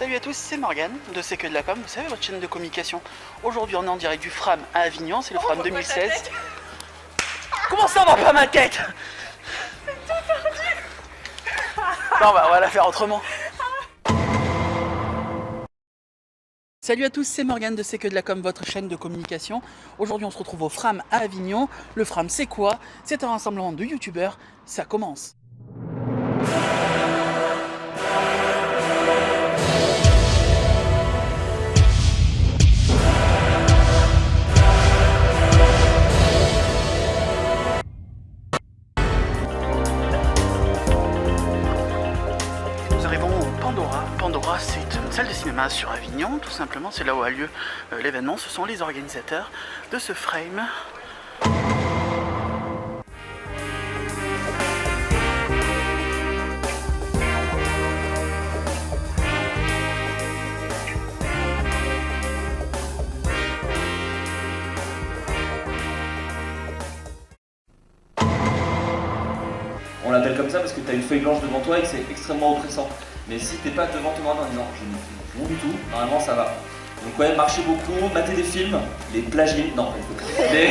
Salut à tous, c'est Morgane de C'est que de la com, vous savez, votre chaîne de communication. Aujourd'hui on est en direct du Fram à Avignon, c'est le Fram 2016. Comment ça on voit pas ma tête? Non bah on va la faire autrement. Salut à tous, c'est Morgane de C'est que de la com, votre chaîne de communication. Aujourd'hui on se retrouve au Fram à Avignon. Le Fram c'est quoi? C'est un rassemblement de youtubeurs, ça commence. Nous arrivons au Pandora. Pandora, c'est une salle de cinéma sur Avignon, tout simplement. C'est là où a lieu l'événement. Ce sont les organisateurs de ce frame. On l'appelle comme ça parce que tu as une feuille blanche devant toi et que c'est extrêmement oppressant. Mais si t'es pas devant ton ordinateur en disant je ne fais rien du tout, normalement ça va. Donc ouais, marchez beaucoup, matez des films, les plagier, non, mais,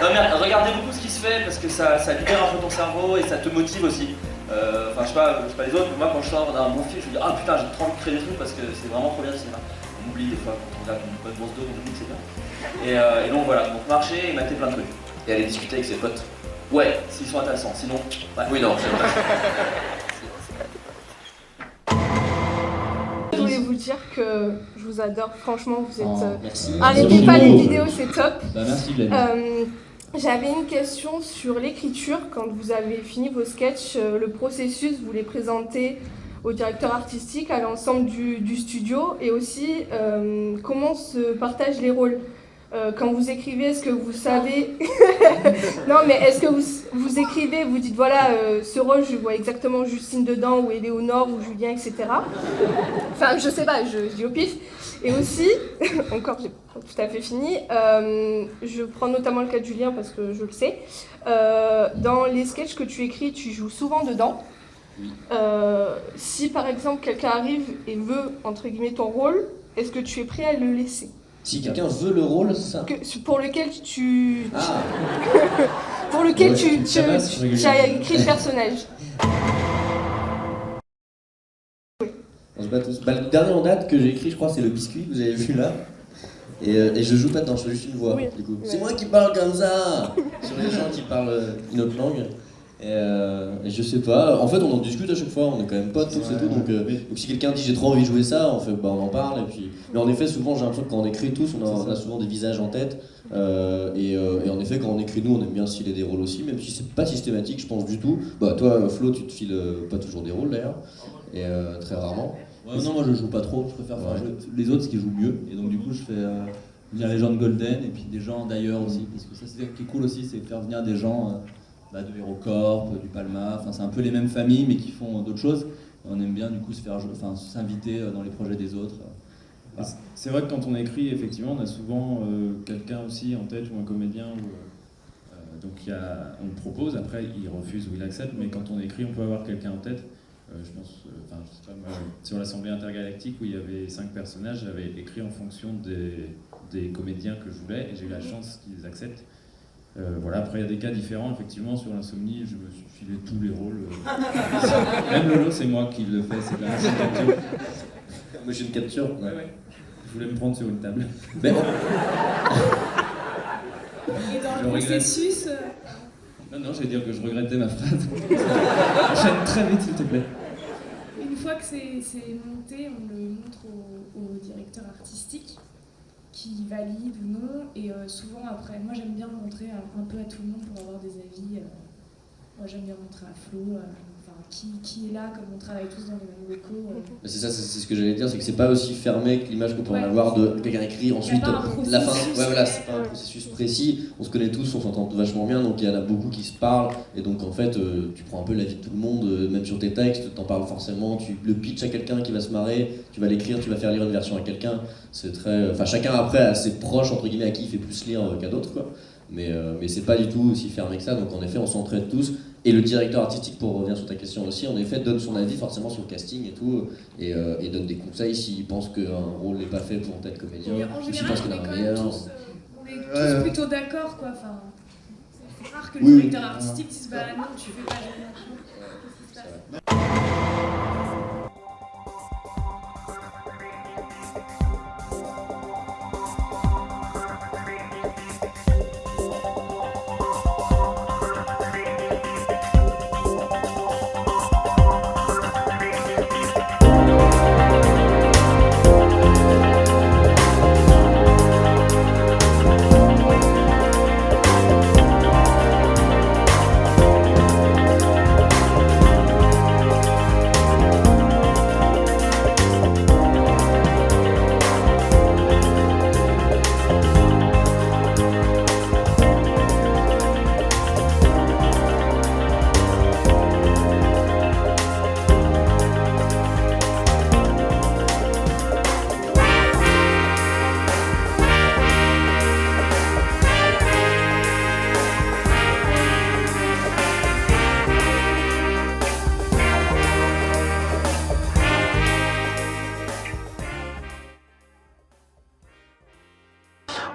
non mais regardez beaucoup ce qui se fait parce que ça libère un peu ton cerveau et ça te motive aussi. Enfin je sais pas les autres, mais moi quand je sors d'un bon film, je me dis ah putain j'ai trop envie de créer des trucs parce que c'est vraiment trop bien le cinéma. On oublie des fois quand on regarde une bonne brosse d'eau, on oublie que c'est bien. Et donc voilà, donc marchez et matez plein de trucs. Et aller discuter avec ses potes. Ouais, s'ils sont intéressants, sinon... Ouais. Oui, non, c'est vrai. Je voulais vous dire que je vous adore, franchement, vous êtes... Merci. Arrêtez pas les vidéos, c'est top. Bah, merci, Gladys. J'avais une question sur l'écriture. Quand vous avez fini vos sketchs, le processus, vous les présentez au directeur artistique, à l'ensemble du studio, et aussi comment se partagent les rôles. Quand vous écrivez, est-ce que vous savez... Non, mais est-ce que vous écrivez, vous dites, voilà, ce rôle, je vois exactement Justine dedans, ou Éléonore, ou Julien, etc. Enfin, je sais pas, je dis au pif. Et aussi, encore, j'ai pas tout à fait fini, je prends notamment le cas de Julien, parce que je le sais. Dans les sketchs que tu écris, tu joues souvent dedans. Oui. Si, par exemple, quelqu'un arrive et veut, entre guillemets, ton rôle, est-ce que tu es prêt à le laisser ? Si quelqu'un veut le rôle, c'est ça. Pour lequel tu... Ah. Pour lequel Ouais, tu as écrit le personnage. On se bat tous. Bah, le dernier en date que j'ai écrit, je crois, c'est le biscuit, vous avez vu là. Et je joue pas dedans, je fais juste une voix. Oui. Du coup. Ouais. C'est moi qui parle comme ça sur les gens qui parlent une autre langue. Et je sais pas, en fait on en discute à chaque fois, on est quand même potes tous et tout, donc si quelqu'un dit j'ai trop envie de jouer ça, on fait bah on en parle et puis... Mais en effet souvent j'ai l'impression que quand on écrit tous, on a souvent des visages en tête, et en effet quand on écrit nous on aime bien se filer des rôles aussi, même si c'est pas systématique je pense du tout. Bah toi Flo tu te files pas toujours des rôles d'ailleurs, et très rarement. Ouais, non, moi je joue pas trop, je préfère faire jouer les autres qui jouent mieux, et donc du coup je fais venir les gens de Golden et puis des gens d'ailleurs aussi, parce que ça c'est ce qui est cool aussi, c'est faire venir des gens de HeroCorp, du Palma, enfin c'est un peu les mêmes familles mais qui font d'autres choses. On aime bien du coup se faire jouer, enfin s'inviter dans les projets des autres. Voilà. C'est vrai que quand on écrit, effectivement, on a souvent quelqu'un aussi en tête ou un comédien. Donc on le propose, après il refuse ou il accepte, mais quand on écrit, on peut avoir quelqu'un en tête. Je pense, je sais pas, moi, sur l'Assemblée intergalactique où il y avait 5 personnages, j'avais écrit en fonction des comédiens que je voulais et j'ai eu la chance qu'ils acceptent. Voilà, après il y a des cas différents, effectivement, sur l'insomnie, je me suis filé tous les rôles. Même Lolo, c'est moi qui le fais, c'est de la machine capture. Machine capture. Ouais. Je voulais me prendre sur une table. Mais Et dans le processus... Non, je vais dire que je regrettais ma phrase. Enchaîne très vite, s'il te plaît. Une fois que c'est monté, on le montre au directeur artistique qui valide ou non, et souvent après, moi j'aime bien montrer un peu à tout le monde pour avoir des avis. Moi j'aime bien montrer à Flo, qui est là, comme on travaille tous dans les mêmes locaux. c'est ça, c'est ce que j'allais dire, c'est que c'est pas aussi fermé que l'image qu'on peut en avoir de quelqu'un écrit, ensuite la fin. Ouais, voilà, c'est pas un processus précis, on se connaît tous, on s'entend vachement bien, donc il y en a beaucoup qui se parlent, et donc en fait, tu prends un peu l'avis de tout le monde, même sur tes textes, t'en parles forcément, tu le pitches à quelqu'un qui va se marrer, tu vas l'écrire, tu vas faire lire une version à quelqu'un, c'est très... Enfin, chacun après a ses proches, entre guillemets, à qui il fait plus lire qu'à d'autres, quoi. Mais c'est pas du tout aussi fermé que ça, donc en effet on s'entraide tous. Et le directeur artistique, pour revenir sur ta question aussi, en effet donne son avis forcément sur le casting et tout, et donne des conseils s'il pense qu'un rôle n'est pas fait pour tel comédien, Et en ou s'il général, pense qu'il on y en est a quand un même meilleur. tous plutôt d'accord, quoi. Enfin, c'est rare que le Oui, oui. directeur artistique dise bah non, tu fais pas génial. Qu'est-ce qui se passe ?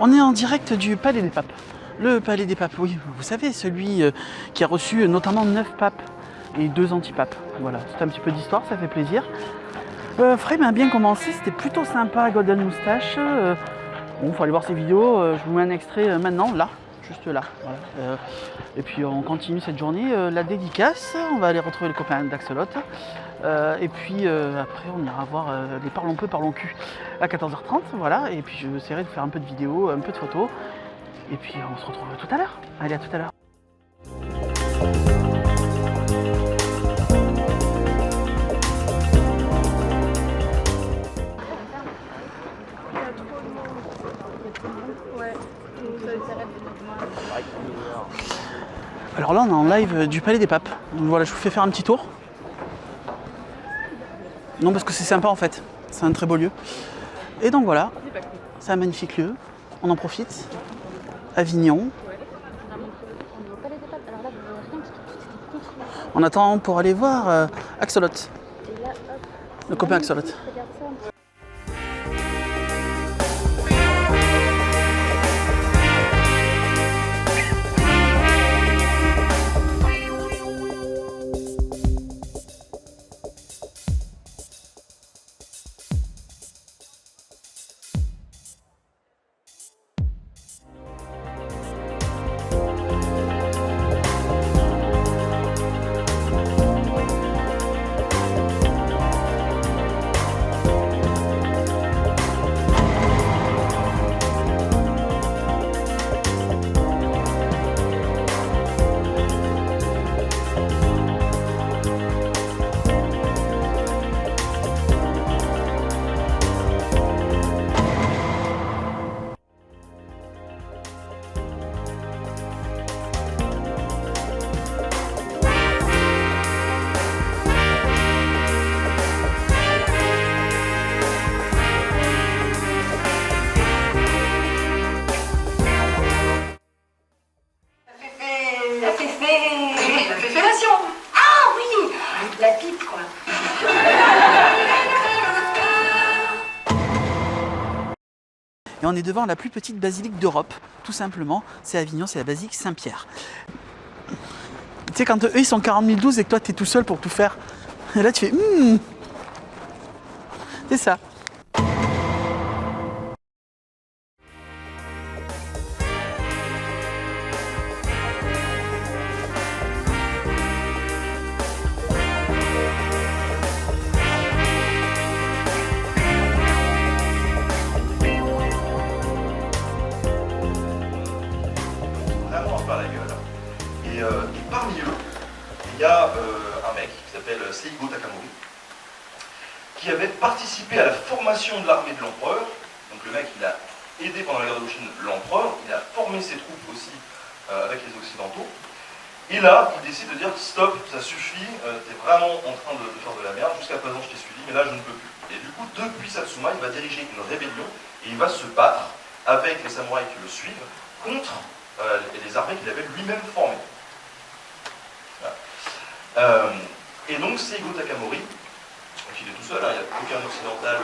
On est en direct du Palais des Papes. Le Palais des Papes, oui, vous savez, celui qui a reçu notamment 9 papes et 2 antipapes. Voilà, c'est un petit peu d'histoire, ça fait plaisir. Frame a bien commencé, c'était plutôt sympa, Golden Moustache. Bon, faut aller voir ses vidéos, je vous mets un extrait maintenant, là, juste là. Voilà. Et puis on continue cette journée, la dédicace, on va aller retrouver les copains d'Axolot. Et puis après on ira voir les Parlons peu, Parlons cul à 14h30, voilà. Et puis je essaierai de faire un peu de vidéos, un peu de photos. Et puis on se retrouve tout à l'heure. Allez, à tout à l'heure. Alors là on est en live du Palais des Papes. Donc voilà, je vous fais faire un petit tour. Non, parce que c'est sympa en fait, c'est un très beau lieu. Et donc voilà, c'est un magnifique lieu, on en profite. Avignon. On attend pour aller voir Axolot, le copain Axolot. La pipe, quoi. Et on est devant la plus petite basilique d'Europe, tout simplement. C'est Avignon, c'est la basilique Saint-Pierre. Tu sais, quand eux ils sont 40 012 et que toi tu es tout seul pour tout faire, et là tu fais c'est ça. Et parmi eux, il y a un mec qui s'appelle Seigo Takamori, qui avait participé à la formation de l'armée de l'empereur. Donc le mec, il a aidé pendant la guerre d'Indochine l'empereur, il a formé ses troupes aussi avec les Occidentaux. Et là, il décide de dire stop, ça suffit, t'es vraiment en train de faire de la merde, jusqu'à présent je t'ai suivi, mais là je ne peux plus. Et du coup, depuis Satsuma, il va diriger une rébellion et il va se battre avec les samouraïs qui le suivent contre et les armées qu'il avait lui-même formées. Voilà. Et donc Seigo Takamori, donc il est tout seul, il n'y a aucun occidental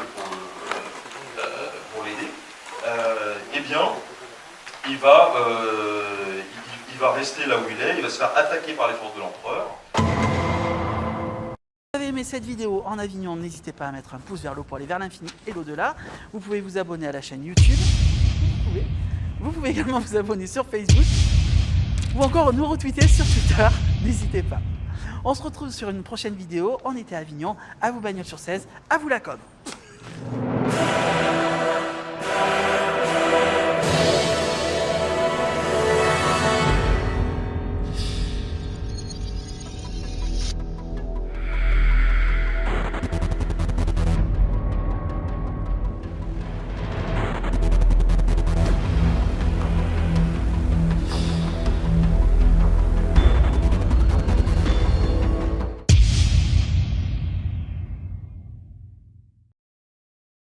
pour l'aider, eh bien, il va rester là où il est, il va se faire attaquer par les forces de l'empereur. Si vous avez aimé cette vidéo en Avignon, n'hésitez pas à mettre un pouce vers le haut pour aller vers l'infini et l'au-delà. Vous pouvez vous abonner à la chaîne YouTube. Vous pouvez également vous abonner sur Facebook ou encore nous retweeter sur Twitter. N'hésitez pas. On se retrouve sur une prochaine vidéo. On était à Avignon. À vous Bagnols-sur-Cèze. À vous la com.